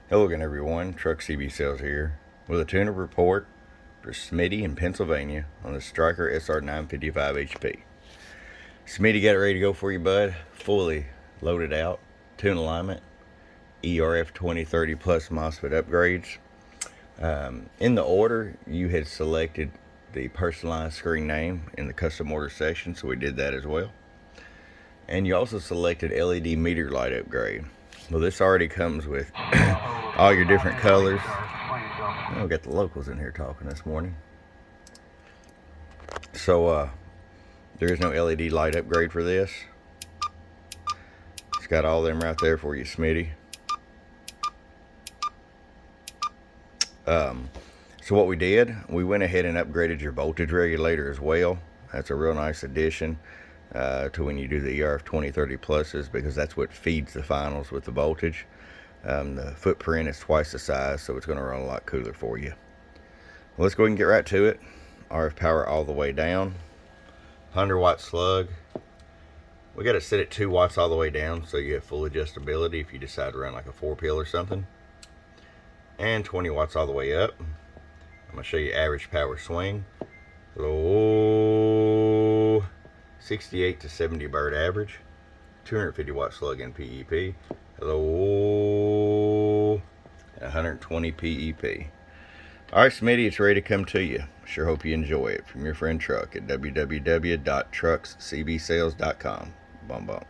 Hello again everyone, Truck CB Sales here with a tune-up report for Smitty in Pennsylvania on the Stryker SR-955HP. Smitty got it ready to go for you, bud. Fully loaded out, tune alignment, ERF 2030 plus MOSFET upgrades. In the order, you had selected the personalized screen name in the custom order section, so we did that as well. And you also selected LED meter light upgrade. Well, this already comes with all your different colors. Oh, we got the locals in here talking this morning. So there is no LED light upgrade for this. It's got all them right there for you, Smitty. So what we did, we went ahead and upgraded your voltage regulator as well. That's a real nice addition to when you do the ERF 2030 pluses, because that's what feeds the finals with the voltage. The footprint is twice the size, so it's going to run a lot cooler for you. Well, let's go ahead and get right to it. RF power all the way down. 100 watt slug. We got it set at 2 watts all the way down, so you have full adjustability if you decide to run like a 4-pill or something. And 20 watts all the way up. I'm going to show you average power swing. Low 68 to 70 bird average. 250 watt slug in PEP. Hello, 120 PEP. Alright, Smitty, it's ready to come to you. Sure hope you enjoy it. From your friend Truck at www.truckscbsales.com. Bum bum.